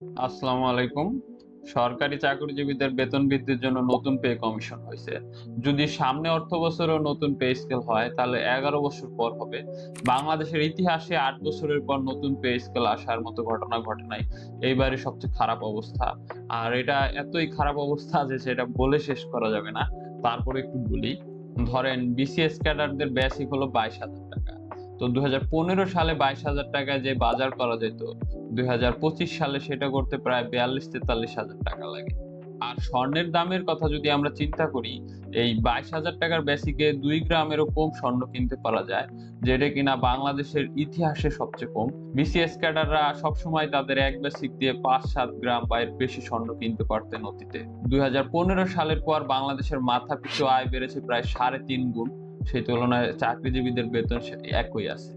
আসসালামু আলাইকুম। সরকারি চাকরিজীবীদের বেতন বৃদ্ধির জন্য নতুন পে কমিশন হইছে। যদি সামনে অর্থবছরেও নতুন পে স্কেল হয় তাহলে ১১ বছর পর হবে। বাংলাদেশের ইতিহাসে ৮ বছরের পর নতুন পে স্কেল আসার মতো ঘটনা ঘটে নাই। এইবারই সবচেয়ে খারাপ অবস্থা। আর এটা এতই খারাপ অবস্থা যে সেটা বলে শেষ করা যাবে না। তারপরে একটু বলি। ধরেন বিসিএস ক্যাডারদের বেসিক হলো ৳২২,০০০। তো ২০১৫ সালে ৳২২,০০০ যে বাজার করা যেত ২০২৫ সালে সেটা করতে প্রায় ৪২-৪৩ হাজার টাকা লাগে। আর স্বর্ণের দামের কথা যদি আমরা চিন্তা করি, এই ৳২২,০০০ বেসিকে ২ গ্রামেরও কম স্বর্ণ কিনতে পারা যায়, যেটা কিনা বাংলাদেশের ইতিহাসে সবচেয়ে কম। বিসিএস ক্যাডাররা সবসময় তাদের এক বেসিক দিয়ে ৫-৭ গ্রাম বা এর বেশি স্বর্ণ কিনতে পারতেন অতীতে। ২০১৫ সালের পর বাংলাদেশের মাথাপিছু আয় বেড়েছে প্রায় ৩.৫ গুণ। সেই তুলনায় চাকরিজীবীদের বেতন একই আছে।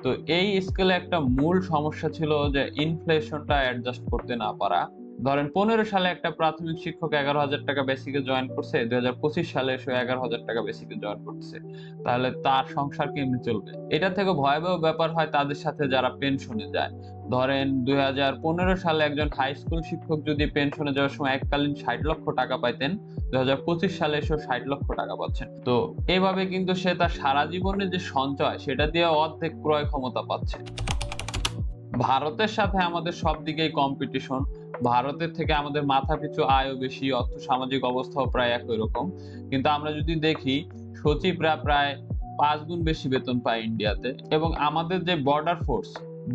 তো এই স্কেলে একটা মূল সমস্যা ছিল যে ইনফ্লেশনটা অ্যাডজাস্ট করতে না পারা। ধরেন ১৫ সালে একটা প্রাথমিক শিক্ষক ৳১১,০০০ বেসিকে জয়েন করছে। ২০২৫ সালে এসে ৳১১,০০০ বেসিকে জয়েন করতেছে। তাহলে তার সংসার কেমনে চলবে? এটা থেকে ভয়াবহ ব্যাপার হয় তাদের সাথে যারা পেনশনে যায়। ধরেন ২০১৫ সালে একজন হাই স্কুল শিক্ষক যদি পেনশনে যাওয়ার সময় এককালীন ৳৬০,০০,০০০ পাইতেন, ২০২৫ সালে এসেও ৳৬০,০০,০০০ পাচ্ছেন। তো এভাবে কিন্তু সে তার সারা জীবনের যে সঞ্চয় সেটা দিয়ে অর্ধেক ক্রয় ক্ষমতা পাচ্ছে। ভারতের সাথে আমাদের সব দিকেই কম্পিটিশন। ভারতের থেকে আমাদের মাথাপিছু আয়ও বেশি, অর্থ-সামাজিক অবস্থাও প্রায় একই রকম। কিন্তু আমরা যদি দেখি সচিবরা প্রায় ৫ গুণ বেশি বেতন পায় ইন্ডিয়াতে এবং আমাদের যে বর্ডার ফোর্স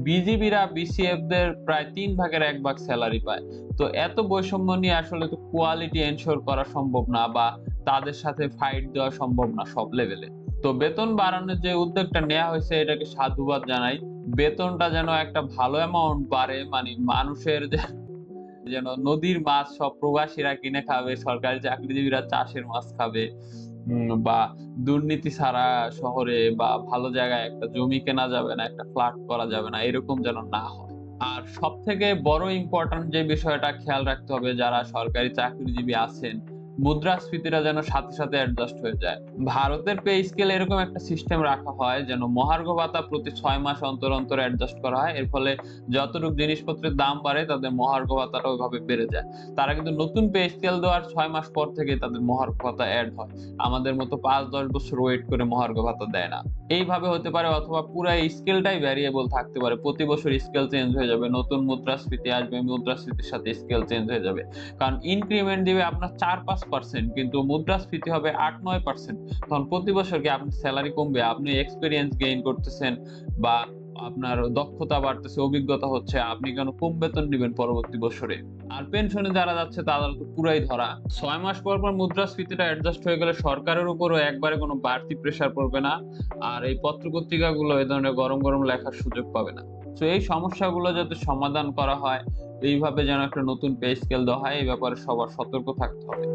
বিজিবিরা বিসিএফদের প্রায় ৩ ভাগের ১ ভাগ সেলারি পায়। তো এত বৈষম্য নিয়ে আসলে তো কোয়ালিটি এনশিওর করা সম্ভব না বা তাদের সাথে ফাইট দেওয়া সম্ভব না সব লেভেলে। তো বেতন বাড়ানোর যে উদ্যোগটা নেয়া হইছে এটাকে সাধুবাদ জানাই। বেতনটা যেন একটা ভালো অ্যামাউন্ট বাড়ে মানে মানুষের যে যেন নদীর মাছ সব প্রবাসীরা কিনে খাবে, সরকারি চাকরিজীবীরা চাষের মাছ খাবে। বা দুর্নীতি ছাড়া শহরে বা ভালো জায়গায় একটা জমি কেনা যাবে না, একটা ফ্ল্যাট করা যাবে না, এরকম যেন না হয়। আর সবথেকে বড় ইম্পোর্টেন্ট যে বিষয়টা খেয়াল রাখতে হবে যারা সরকারি চাকরিজীবী আছেন, মুদ্রাস্ফীতিটা যেন সাথে, সাথে অ্যাডজাস্ট হয়ে যায়। ভারতের পে স্কেলে এরকম একটা সিস্টেম রাখা হয় যেন মহার্ঘ ভাতা প্রতি ৬ মাস অন্তর, অন্তর অ্যাডজাস্ট করা হয়। এর ফলে যতটুক জিনিসপত্রের দাম বাড়ে তাদের মহার্ঘ ভাতাটা ওইভাবে বেড়ে যায়। তারা কিন্তু নতুন পে স্কেল দেওয়ার ৬ মাস পর থেকেই তাদের মহার্ঘ ভাতা এড হয়। আমাদের মতো ৫-১০ বছর ওয়েট করে মহার্ঘ ভাতা দেয় না। এইভাবে হতে পারে অথবা পুরা এই স্কেলটাই ভ্যারিয়েবল থাকতে পারে। প্রতি বছর স্কেল চেঞ্জ হয়ে যাবে। নতুন মুদ্রাস্ফীতি আসবে, মুদ্রাস্ফীতির সাথে স্কেল চেঞ্জ হয়ে যাবে। কারণ ইনক্রিমেন্ট দিবে আপনার ৪-৫% কিন্তু মুদ্রাস্ফীতি হবে ৮-৯%। তখন প্রতি বছর কি আপনার সেলারি কমবে? আপনি এক্সপেরিয়েন্স গেইন করতেছেন বা আপনার দক্ষতা বাড়তেছে, অভিজ্ঞতা হচ্ছে। আপনি কেন কম বেতন নিবেন পরবর্তী বছরে? আর পেনশনে যারা যাচ্ছে তারা তো পুরাই ধরা। ৬ মাস পর, পর মুদ্রাস্ফীতিটা অ্যাডজাস্ট হয়ে গেলে সরকারের উপরও একবারে কোনো বাড়তি প্রেশার পড়বে না। আর এই পত্র-পত্রিকাগুলো এ ধরনের গরম, গরম লেখার সুযোগ পাবে না। সো এই সমস্যাগুলো যাতে সমাধান করা হয়, এইভাবে যেন একটা নতুন পে স্কেল দেওয়া হয়, এই ব্যাপারে সবার সতর্ক থাকতে হবে।